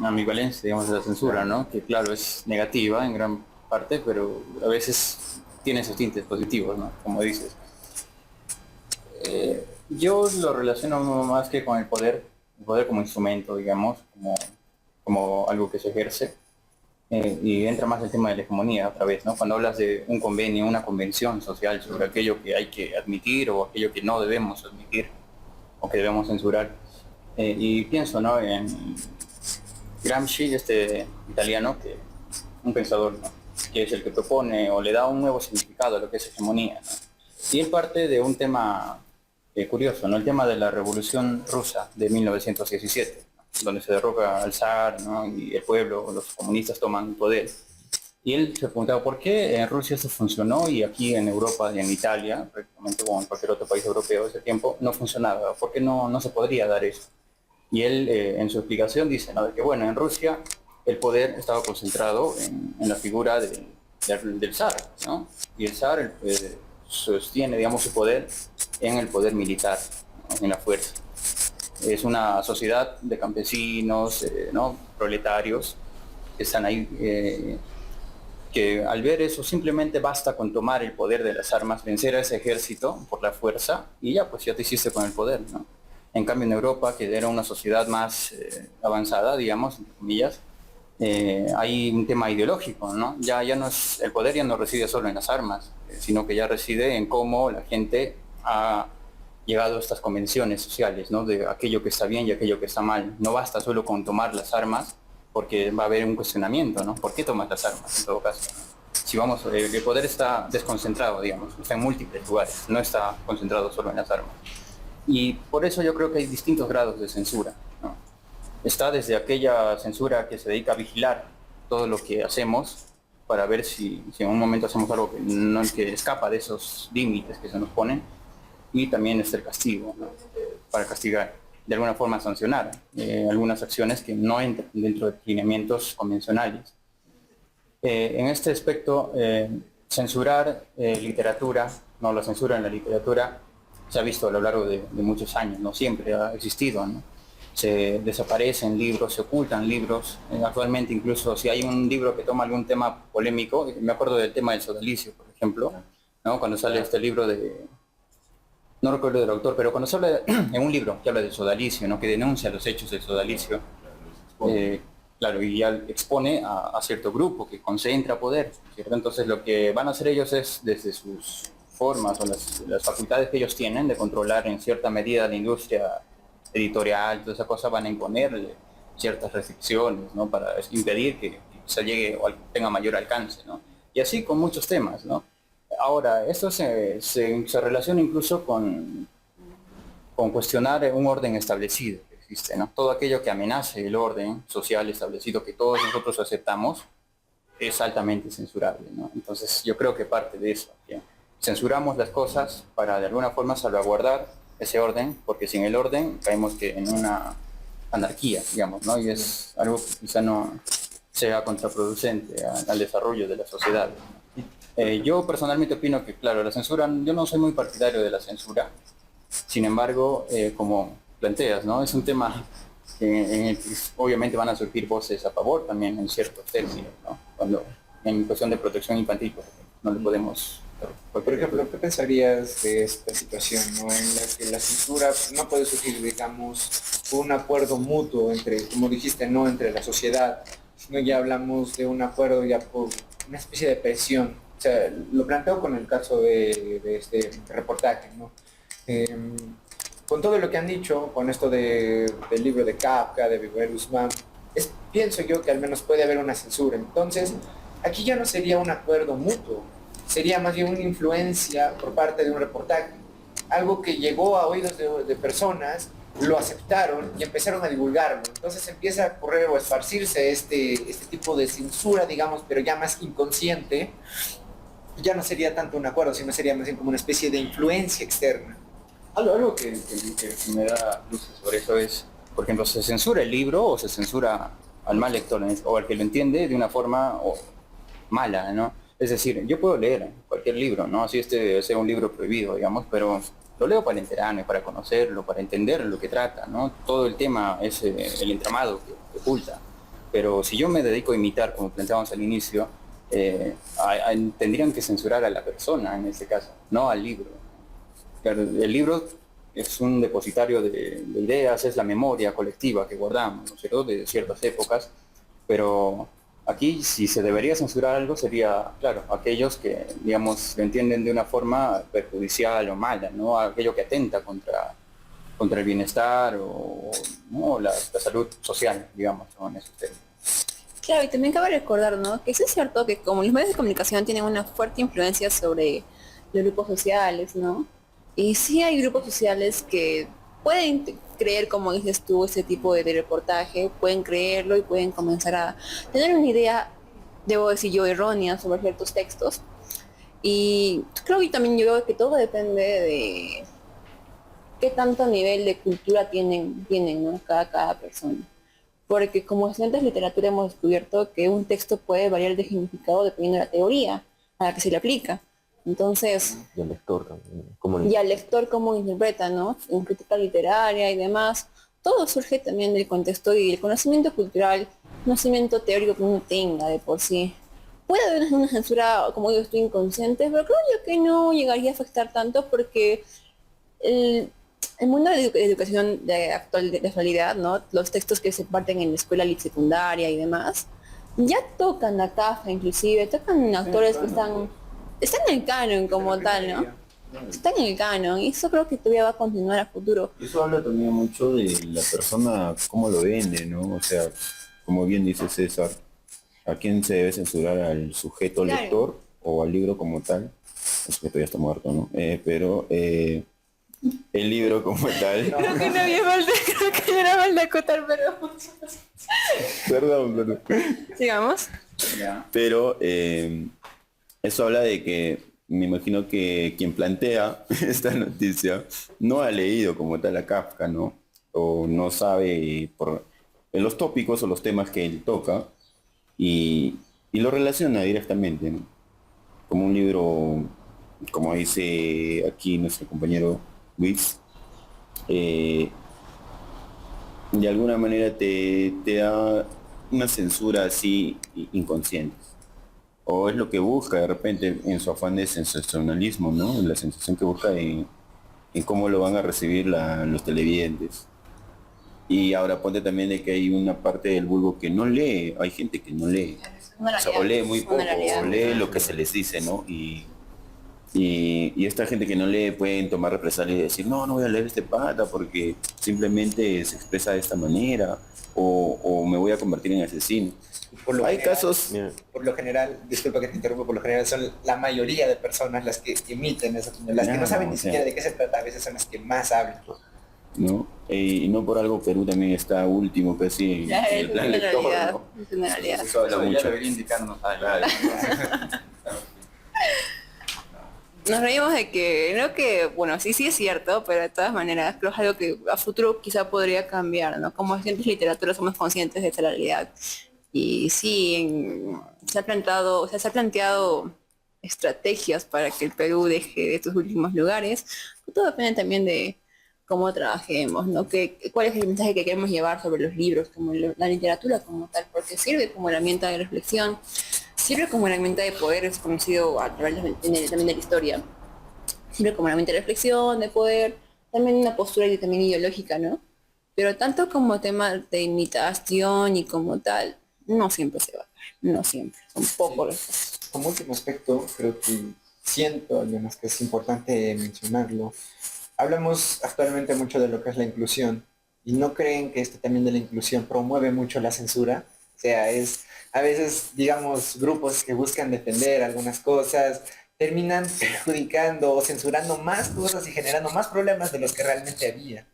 ambivalencia, digamos, de la censura, ¿no? Que claro, es negativa en gran parte, pero a veces tiene esos tintes positivos, ¿no? Como dices. Yo lo relaciono más que con el poder como instrumento, digamos, como algo que se ejerce. Y entra más el tema de la hegemonía otra vez, ¿no? Cuando hablas de un convenio, una convención social sobre aquello que hay que admitir o aquello que no debemos admitir o que debemos censurar. Y pienso, ¿no? En Gramsci, este italiano, un pensador, ¿no? Que es el que propone o le da un nuevo significado a lo que es hegemonía, ¿no? Y él parte de un tema curioso, ¿no? El tema de la Revolución Rusa de 1917, ¿no? Donde se derroca al zar, ¿no? Y el pueblo, los comunistas toman poder. Y él se preguntaba por qué en Rusia eso funcionó y aquí en Europa y en Italia, prácticamente como en cualquier otro país europeo de ese tiempo, no funcionaba. ¿Por qué no se podría dar eso? Y él en su explicación dice, ¿no? De que bueno, en Rusia el poder estaba concentrado en la figura del zar, ¿no? Y el zar sostiene, digamos, su poder en el poder militar, ¿no? En la fuerza. Es una sociedad de campesinos, ¿no? Proletarios, que están ahí, que al ver eso simplemente basta con tomar el poder de las armas, vencer a ese ejército por la fuerza y ya, pues ya te hiciste con el poder, ¿no? En cambio en Europa, que era una sociedad más avanzada, digamos, entre comillas, hay un tema ideológico, ¿no? Ya no es, el poder ya no reside solo en las armas, sino que ya reside en cómo la gente ha llegado a estas convenciones sociales, ¿no? De aquello que está bien y aquello que está mal. No basta solo con tomar las armas, porque va a haber un cuestionamiento, ¿no? ¿Por qué tomas las armas en todo caso? Si vamos, el poder está desconcentrado, digamos, está en múltiples lugares, no está concentrado solo en las armas. Y por eso yo creo que hay distintos grados de censura, ¿no? Está desde aquella censura que se dedica a vigilar todo lo que hacemos para ver si en un momento hacemos algo que escapa de esos límites que se nos ponen, y también está el castigo, ¿no? Para castigar, de alguna forma sancionar algunas acciones que no entran dentro de lineamientos convencionales. En este aspecto, censurar literatura, no, la censura en la literatura se ha visto a lo largo de muchos años, no siempre ha existido, ¿no? Se desaparecen libros, se ocultan libros. Actualmente incluso si hay un libro que toma algún tema polémico, me acuerdo del tema del sodalicio, por ejemplo, ¿no? Cuando sale este libro de no recuerdo del autor, pero cuando se habla en un libro que habla del sodalicio, ¿no? Que denuncia los hechos del sodalicio, claro, y ya expone a cierto grupo que concentra poder, ¿cierto? Entonces lo que van a hacer ellos es, desde sus formas o las facultades que ellos tienen de controlar en cierta medida la industria editorial, toda esa cosa, van a imponerle ciertas restricciones, ¿no? Para impedir que se llegue o tenga mayor alcance, ¿no? Y así con muchos temas, ¿no? Ahora, esto se relaciona incluso con cuestionar un orden establecido que existe, ¿no? Todo aquello que amenace el orden social establecido que todos nosotros aceptamos es altamente censurable, ¿no? Entonces yo creo que parte de eso, ¿sí? Censuramos las cosas para de alguna forma salvaguardar ese orden, porque sin el orden caemos que en una anarquía, digamos, ¿no? Y es algo que quizá no sea contraproducente al desarrollo de la sociedad, ¿no? Yo personalmente opino que, claro, la censura, yo no soy muy partidario de la censura, sin embargo, como planteas, ¿no? Es un tema en el que obviamente van a surgir voces a favor también en ciertos términos, ¿no? Cuando en cuestión de protección infantil, por ejemplo, no le podemos... Por ejemplo, ¿qué pensarías de esta situación, ¿no? En la que la censura no puede surgir, digamos, un acuerdo mutuo entre, como dijiste, no entre la sociedad, sino ya hablamos de un acuerdo ya por una especie de presión? O sea, lo planteo con el caso de este reportaje, ¿no? Con todo lo que han dicho, con esto del libro de Kafka, de Miguel Guzmán, pienso yo que al menos puede haber una censura. Entonces, aquí ya no sería un acuerdo mutuo, sería más bien una influencia por parte de un reportaje. Algo que llegó a oídos de personas, lo aceptaron y empezaron a divulgarlo. Entonces empieza a correr o a esparcirse este tipo de censura, digamos, pero ya más inconsciente. Ya no sería tanto un acuerdo, sino sería más bien como una especie de influencia externa. Algo que me da luces sobre eso es, por ejemplo, ¿se censura el libro o se censura al mal lector o al que lo entiende de una forma mala, ¿no? Es decir, yo puedo leer cualquier libro, ¿no? Así sea un libro prohibido, digamos, pero lo leo para enterarme, para conocerlo, para entender lo que trata, ¿no? Todo el tema es el entramado que oculta. Pero si yo me dedico a imitar, como planteábamos al inicio, tendrían que censurar a la persona en este caso, no al libro. Claro, el libro es un depositario de ideas, es la memoria colectiva que guardamos, ¿no es cierto?, de ciertas épocas, pero aquí si se debería censurar algo sería, claro, aquellos que, digamos, lo entienden de una forma perjudicial o mala, ¿no? Aquello que atenta contra el bienestar ¿no? la salud social, digamos, ¿no? En esos términos. Claro, y también cabe recordar, ¿no? Que sí es cierto que como los medios de comunicación tienen una fuerte influencia sobre los grupos sociales, ¿no? Y sí hay grupos sociales que pueden creer, como dices tú, ese tipo de reportaje, pueden creerlo y pueden comenzar a tener una idea, debo decir yo, errónea sobre ciertos textos. Y creo que también yo creo que todo depende de qué tanto nivel de cultura tienen ¿no? cada persona. Porque como estudiantes de literatura hemos descubierto que un texto puede variar de significado dependiendo de la teoría a la que se le aplica. Entonces, Y el lector también. y al lector cómo interpreta, ¿no? En crítica literaria y demás, todo surge también del contexto y el conocimiento cultural, conocimiento teórico que uno tenga de por sí. Puede haber una censura, como digo, estoy inconsciente, pero creo yo que no llegaría a afectar tanto porque el mundo de educación de actualidad, ¿no? Los textos que se parten en la escuela secundaria y demás, ya tocan a Kafka, inclusive, tocan autores que están en el canon como tal, ¿no? Están en el canon y eso creo que todavía va a continuar a futuro. Y eso habla también mucho de la persona, cómo lo vende, ¿no? O sea, como bien dice César, ¿a quién se debe censurar? ¿Al sujeto Claro. lector o al libro como tal? El sujeto ya está muerto, ¿no? Pero el libro como tal... Creo que no había mal creo que no era mal de acotar, pero... Perdón. Sigamos. Pero eso habla de que me imagino que quien plantea esta noticia no ha leído como tal a Kafka, ¿no? O no sabe por los tópicos o los temas que él toca y lo relaciona directamente, ¿no? Como un libro, como dice aquí nuestro compañero Luis, de alguna manera te da una censura así inconsciente. O es lo que busca de repente en su afán de sensacionalismo, ¿no? La sensación que busca en cómo lo van a recibir los televidentes. Y ahora ponte también de que hay una parte del vulgo que no lee, hay gente que no lee, o sea, o lee muy poco, o lee lo que se les dice, ¿no? Y esta gente que no lee pueden tomar represalias y decir, no, no voy a leer este pata porque simplemente se expresa de esta manera, o me voy a convertir en asesino. Hay casos... Por lo general, disculpa que te interrumpa, por lo general son la mayoría de personas las que emiten esa opinión, las que no saben ni siquiera de qué se trata, a veces son las que más hablan. ¿No? Y no por algo Perú también está último casi en el plan lector, ¿no? Eso habla mucho. Nos reímos de que, no que, bueno, sí es cierto, pero de todas maneras creo que es algo que a futuro quizá podría cambiar, ¿no? Como agentes de literatura somos conscientes de esta realidad. Y sí, se ha planteado estrategias para que el Perú deje de estos últimos lugares. Todo depende también de cómo trabajemos, ¿no? ¿Cuál es el mensaje que queremos llevar sobre los libros, como la literatura como tal? Porque sirve como herramienta de reflexión, sirve como herramienta de poder, es conocido a través también de la historia. Sirve como herramienta de reflexión, de poder, también una postura también ideológica, ¿no? Pero tanto como tema de imitación y como tal, no siempre se va a dar, no siempre, son pocos los casos. Como último aspecto, creo que siento, al menos que es importante mencionarlo, hablamos actualmente mucho de lo que es la inclusión, y no creen que esto también de la inclusión promueve mucho la censura. O sea, es a veces, digamos, grupos que buscan defender algunas cosas, terminan perjudicando o censurando más cosas y generando más problemas de los que realmente había.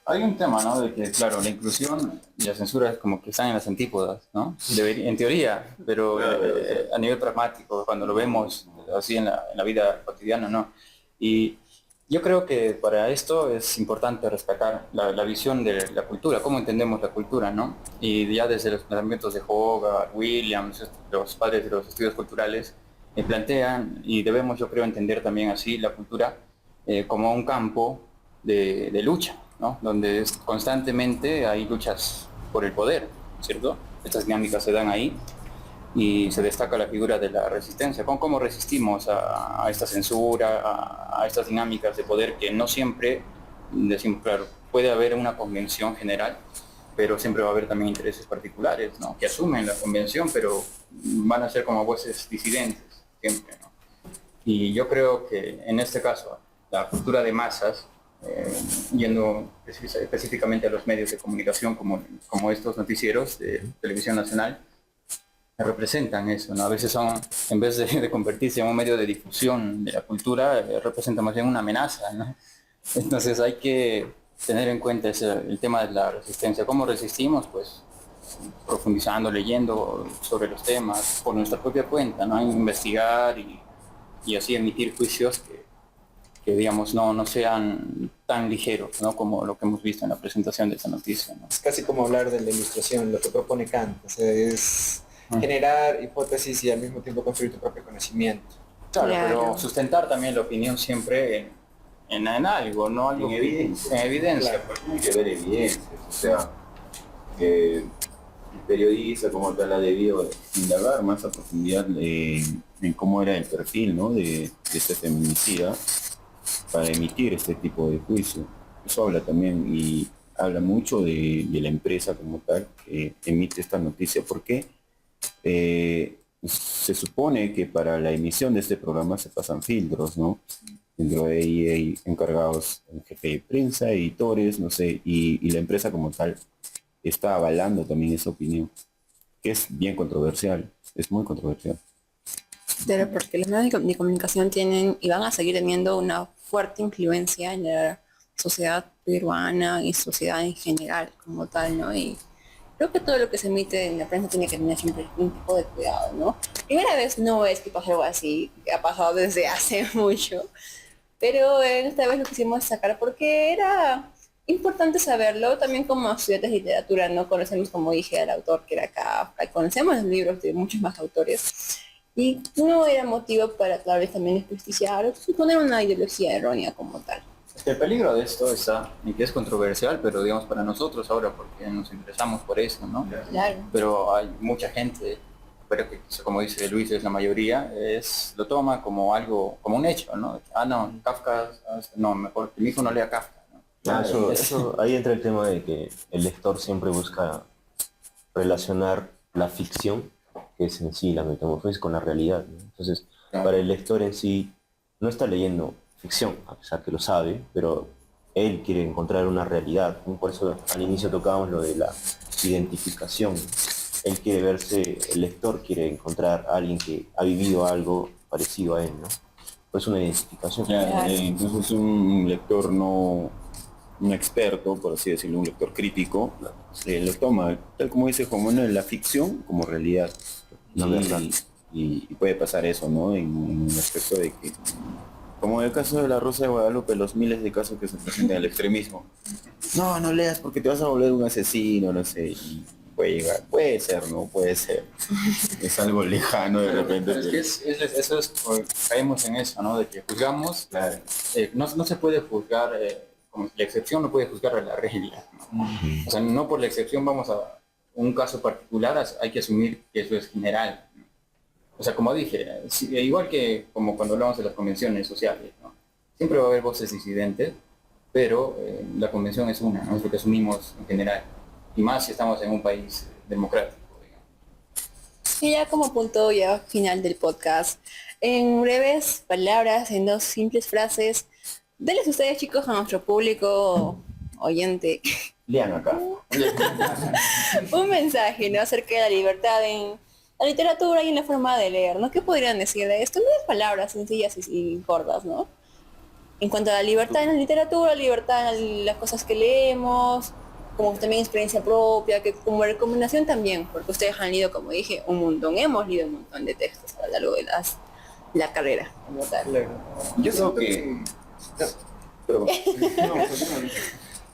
Hay un tema, ¿no? De que, claro, la inclusión y la censura es como que están en las antípodas, ¿no? En teoría, pero a nivel pragmático, cuando lo vemos así en la vida cotidiana, ¿no? Y yo creo que para esto es importante respetar la visión de la cultura, cómo entendemos la cultura, ¿no? Y ya desde los planteamientos de Hogarth, Williams, los padres de los estudios culturales, plantean, y debemos, yo creo, entender también así la cultura como un campo de lucha, ¿no? Donde constantemente hay luchas por el poder, ¿cierto? Estas dinámicas se dan ahí y se destaca la figura de la resistencia. ¿Cómo resistimos a esta censura, a estas dinámicas de poder que no siempre, decimos, claro, puede haber una convención general, pero siempre va a haber también intereses particulares, ¿no? Que asumen la convención, pero van a ser como voces disidentes, siempre, ¿no? Y yo creo que en este caso, la cultura de masas, yendo específicamente a los medios de comunicación como estos noticieros de televisión nacional, representan eso, ¿no? A veces son, en vez de convertirse en un medio de difusión de la cultura, representan más bien una amenaza, ¿no? Entonces hay que tener en cuenta el tema de la resistencia. ¿Cómo resistimos? Pues profundizando, leyendo sobre los temas por nuestra propia cuenta, ¿no? Investigar y así emitir juicios que digamos no sean tan ligeros, ¿no? Como lo que hemos visto en la presentación de esta noticia, ¿no? Es casi como hablar de la ilustración, lo que propone Kant, o sea, es generar hipótesis y al mismo tiempo construir tu propio conocimiento. Claro, pero sustentar también la opinión siempre en algo, no algo en evidencia. En evidencia. Claro, tiene que haber evidencias, o sea, el periodista como tal ha debido indagar más a profundidad en cómo era el perfil, ¿no? de este feminicida para emitir este tipo de juicio. Eso habla también y habla mucho de la empresa como tal que emite esta noticia, porque se supone que para la emisión de este programa se pasan filtros, ¿no? Dentro de ahí hay encargados, un jefe de prensa, editores, no sé, y la empresa como tal está avalando también esa opinión, que es bien controversial, es muy controversial. Pero porque los medios de comunicación tienen y van a seguir teniendo una fuerte influencia en la sociedad peruana y sociedad en general como tal, ¿no? Y creo que todo lo que se emite en la prensa tiene que tener siempre un tipo de cuidado, ¿no? Primera vez no es que pase algo así, que ha pasado desde hace mucho, pero esta vez lo quisimos sacar porque era importante saberlo, también como estudiantes de literatura, ¿no? Conocemos, como dije, al autor que era Kafka, conocemos los libros de muchos más autores, y no era motivo para, tal vez, también desprestigiar o suponer una ideología errónea como tal. El peligro de esto está en que es controversial, pero digamos para nosotros ahora, porque nos interesamos por eso, ¿no? Claro. Pero hay mucha gente pero que como dice Luis es la mayoría, lo toma como algo, como un hecho, ¿no? Ah, no, Kafka, no, mejor que mi hijo no lea Kafka, ¿no? Ahí entra el tema de que el lector siempre busca relacionar la ficción, que es en sí la metamorfosis, con la realidad, ¿no? Entonces, para el lector en sí, no está leyendo ficción, a pesar que lo sabe, pero él quiere encontrar una realidad, ¿no? Por eso al inicio tocábamos lo de la identificación. Él quiere verse, el lector quiere encontrar a alguien que ha vivido algo parecido a él, ¿no? Pues una identificación. Entonces un lector no un experto, por así decirlo, un lector crítico, lo toma, tal como dice Juan Manuel, la ficción como realidad. La verdad. Y puede pasar eso, ¿no? En el aspecto de que, como en el caso de La Rosa de Guadalupe, los miles de casos que se presentan en el extremismo. No, no leas porque te vas a volver un asesino, no sé. Y puede llegar, puede ser, ¿no? Puede ser. Es algo lejano de repente. Es que eso es, caemos en eso, ¿no? De que juzgamos, Claro. no se puede juzgar, como la excepción no puede juzgar a la regla, ¿no? O sea, no por la excepción vamos a un caso particular, hay que asumir que eso es general, ¿no? O sea, como dije, igual que como cuando hablamos de las convenciones sociales, ¿no? Siempre va a haber voces disidentes, pero la convención es una, ¿no? Es lo que asumimos en general, y más si estamos en un país democrático, digamos. Y ya como punto ya final del podcast, en breves palabras, en dos simples frases, denles ustedes, chicos, a nuestro público oyente Lean acá. un mensaje, ¿no? Acerca de la libertad en la literatura y en la forma de leer, ¿no? ¿Qué podrían decir de esto? Unas palabras sencillas y cortas, ¿no? En cuanto a la libertad en la literatura, libertad en las cosas que leemos, como también experiencia propia, que como recomendación también, porque ustedes han leído, como dije, un montón, hemos leído un montón de textos a lo largo de la carrera, como tal. Yo siento que... Pero,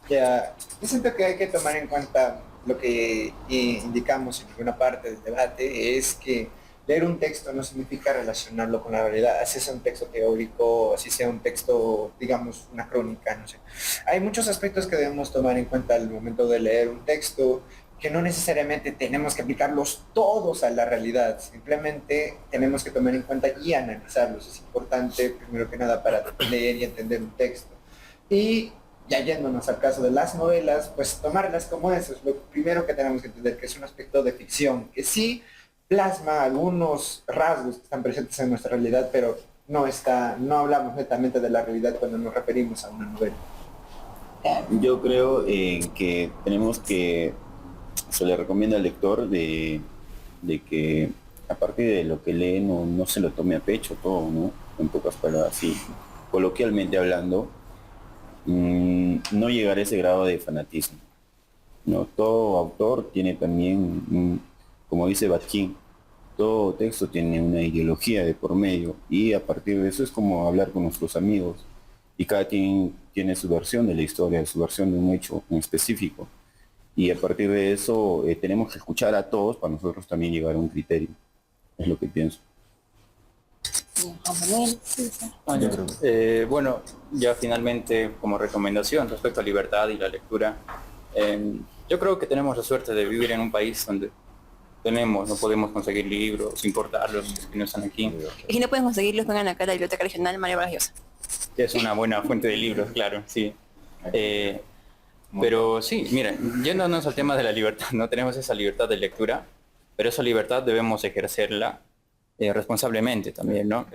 Ya, yo siento que hay que tomar en cuenta lo que indicamos en alguna parte del debate, es que leer un texto no significa relacionarlo con la realidad, así sea un texto teórico, así sea un texto, digamos, una crónica, no sé. Hay muchos aspectos que debemos tomar en cuenta al momento de leer un texto, que no necesariamente tenemos que aplicarlos todos a la realidad, simplemente tenemos que tomar en cuenta y analizarlos. Es importante, primero que nada, para leer y entender un texto. Y ya yéndonos al caso de las novelas, pues tomarlas como eso es lo primero que tenemos que entender, que es un aspecto de ficción, que sí plasma algunos rasgos que están presentes en nuestra realidad, pero no hablamos netamente de la realidad cuando nos referimos a una novela. yo creo que tenemos que, se le recomienda al lector de que a partir de lo que lee no se lo tome a pecho todo, ¿no? En pocas palabras, sí, coloquialmente hablando, no llegar a ese grado de fanatismo, ¿no? Todo autor tiene también, como dice Batkin, todo texto tiene una ideología de por medio y a partir de eso es como hablar con nuestros amigos y cada quien tiene su versión de la historia, su versión de un hecho en específico y a partir de eso tenemos que escuchar a todos para nosotros también llegar a un criterio, es lo que pienso. Bueno, ya finalmente como recomendación respecto a libertad y la lectura, yo creo que tenemos la suerte de vivir en un país donde no podemos conseguir libros, importarlos, que no están aquí, Y si no pueden conseguirlos, vengan acá a la Biblioteca Regional María Vargas Llosa. que es una buena fuente de libros, claro, sí. Pero sí, miren, yéndonos al tema de la libertad, no tenemos esa libertad de lectura, pero esa libertad debemos ejercerla responsablemente también, ¿no?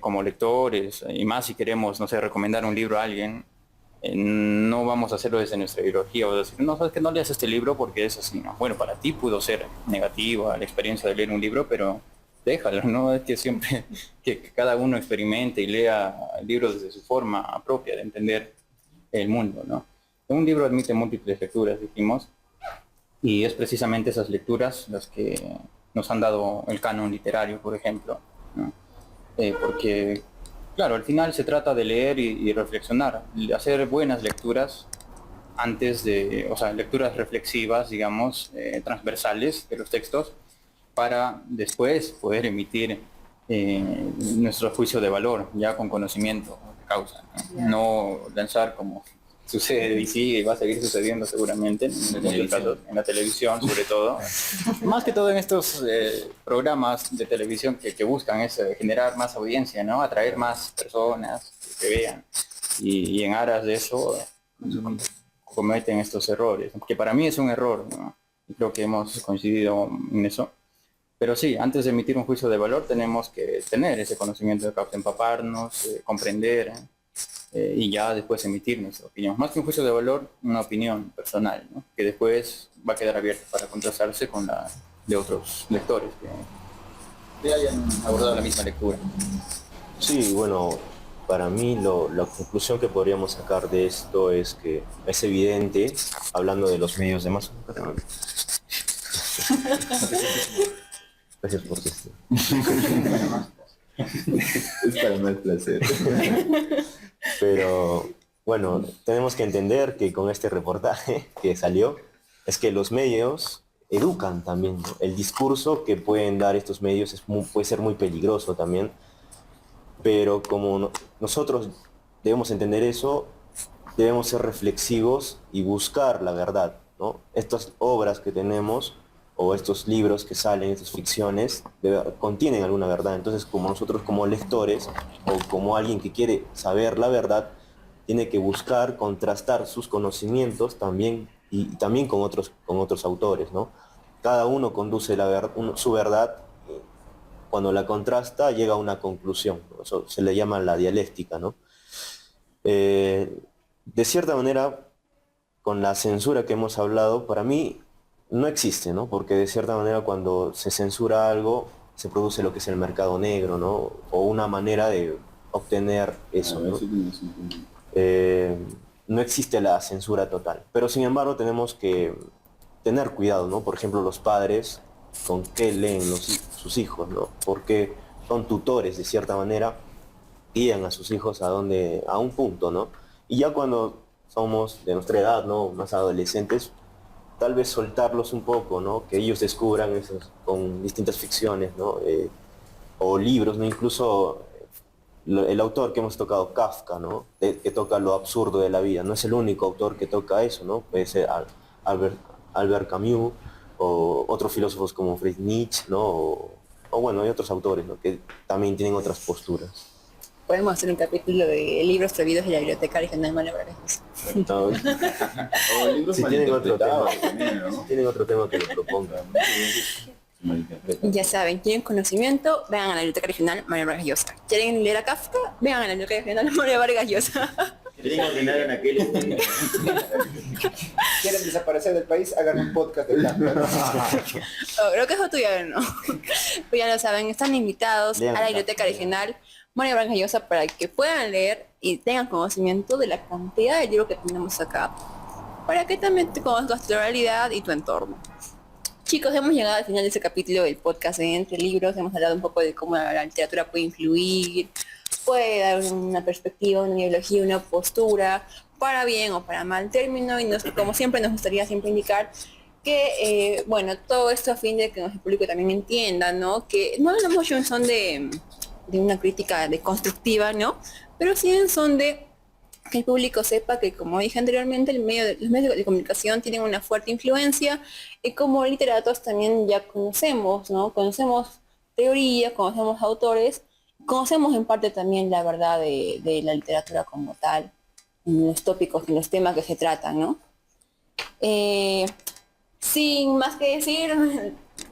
Como lectores, y más si queremos, no sé, recomendar un libro a alguien, no vamos a hacerlo desde nuestra ideología, o decir, no, sabes que no leas este libro porque es así, ¿no? Bueno, para ti pudo ser negativa la experiencia de leer un libro, pero déjalo, ¿no? Es que siempre que cada uno experimente y lea el libro desde su forma propia de entender el mundo, ¿no? Un libro admite múltiples lecturas, dijimos, y es precisamente esas lecturas las que nos han dado el canon literario, por ejemplo, ¿no? Porque, claro, al final se trata de leer y reflexionar, hacer buenas lecturas antes de, o sea, lecturas reflexivas, digamos, transversales de los textos, para después poder emitir nuestro juicio de valor, ya con conocimiento de causa, ¿no? No lanzar como sucede y sigue y va a seguir sucediendo seguramente en muchos casos, en la televisión sobre todo. Más que todo en estos programas de televisión que buscan eso, generar más audiencia, ¿no? Atraer más personas que vean. Y en aras de eso cometen estos errores, que para mí es un error, ¿no? Y creo que hemos coincidido en eso. Pero sí, antes de emitir un juicio de valor tenemos que tener ese conocimiento de causa, empaparnos, comprender y ya después emitir nuestra opinión. Más que un juicio de valor, una opinión personal, ¿no? Que después va a quedar abierta para contrastarse con la de otros lectores que hayan abordado la misma lectura. Sí, bueno, para mí la conclusión que podríamos sacar de esto es que es evidente, hablando de los medios de masa. Gracias por esto. Es para más placer. Pero bueno, tenemos que entender que con este reportaje que salió, es que los medios educan también, ¿no? El discurso que pueden dar estos medios puede ser muy peligroso también, pero como nosotros debemos entender eso, debemos ser reflexivos y buscar la verdad, ¿no? Estas obras que tenemos o estos libros que salen, estas ficciones, contienen alguna verdad. Entonces, como nosotros como lectores o como alguien que quiere saber la verdad, tiene que buscar contrastar sus conocimientos también y también con otros autores, ¿no? Cada uno conduce su verdad, cuando la contrasta llega a una conclusión, ¿no? Eso se le llama la dialéctica, ¿no? De cierta manera, con la censura que hemos hablado, para mí no existe, ¿no? Porque de cierta manera cuando se censura algo, se produce lo que es el mercado negro, ¿no? O una manera de obtener eso, ¿no? No existe la censura total. Pero sin embargo tenemos que tener cuidado, ¿no? Por ejemplo, los padres, con qué leen sus hijos, ¿no? Porque son tutores de cierta manera, guían a sus hijos a un punto, ¿no? Y ya cuando somos de nuestra edad, ¿no? Más adolescentes, tal vez soltarlos un poco, ¿no? Que ellos descubran con distintas ficciones, ¿no? O libros, ¿no? Incluso el autor que hemos tocado, Kafka, ¿no? Que toca lo absurdo de la vida. No es el único autor que toca eso, ¿no? Puede ser Albert Camus, o otros filósofos como Friedrich Nietzsche, ¿no? O bueno, hay otros autores, ¿no? Que también tienen otras posturas. Podemos hacer un capítulo de libros prohibidos de la Biblioteca Regional Mario Vargas. O libros Si tienen otro tema, malinterpretados también, ¿no? si tienen otro tema que lo propongan. Ya saben, quieren conocimiento, vean a la Biblioteca Regional Mario Vargas Llosa. ¿Quieren leer a Kafka? Vean a la Biblioteca Regional Mario Vargas Llosa. Quieren ordenar en aquel. ¿Quieren desaparecer del país? Hagan un podcast de planta. Oh, creo que eso tú ya no. Pues ya lo saben, están invitados Lean a la Biblioteca Regional Mario Vargas Llosa para que puedan leer y tengan conocimiento de la cantidad de libros que tenemos acá, para que también te conozcas tu realidad y tu entorno. Chicos, hemos llegado al final de este capítulo del podcast de Entre Libros. Hemos hablado un poco de cómo la literatura puede influir, puede dar una perspectiva, una ideología, una postura, para bien o para mal término, y como siempre nos gustaría siempre indicar que, bueno, todo esto a fin de que nuestro público también entienda, ¿no? Que no hablamos mucho en son de una crítica constructiva, ¿no? Pero sí en son de que el público sepa que, como dije anteriormente, los medios de comunicación tienen una fuerte influencia y como literatos también ya conocemos, ¿no? Conocemos teorías, conocemos autores, conocemos en parte también la verdad de la literatura como tal, en los tópicos, en los temas que se tratan, ¿no? Sin más que decir,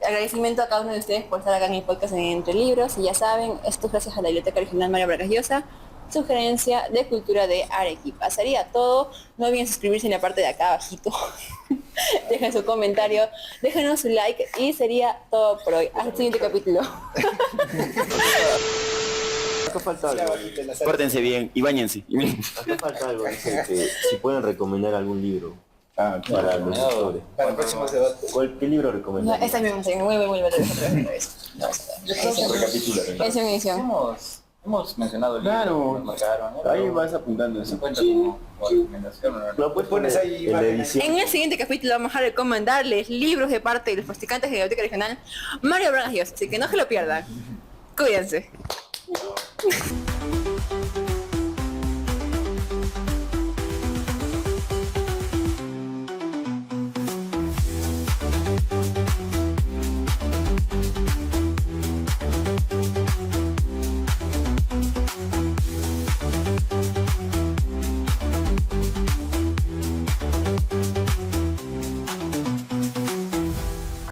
agradecimiento a cada uno de ustedes por estar acá en el podcast de Entre Libros, y ya saben, esto es gracias a la Biblioteca Regional Mario Vargas Llosa, Sugerencia de Cultura de Arequipa. Sería todo. No olviden suscribirse en la parte de acá abajito. Dejen su comentario, déjenos su like y sería todo por hoy. Hasta el siguiente capítulo. Acá falta algo. Pórtense bien y báñense. Acá falta algo. Dicen que si pueden recomendar algún libro para los lectores. Para próximos debates. ¿Qué libro No, recomendarían? esta misma se vuelve otra vez. Es una edición. Hemos mencionado Claro. libros que marcaron, ¿no? Ahí vas apuntando eso. Se cuenta como recomendación, ¿no? No, pues Pones ahí en la imágenes. edición. En el siguiente capítulo vamos a recomendarles libros de parte de los practicantes de la Biblioteca Regional Mario Vargas Llosa, así que no se lo pierdan. Cuídense.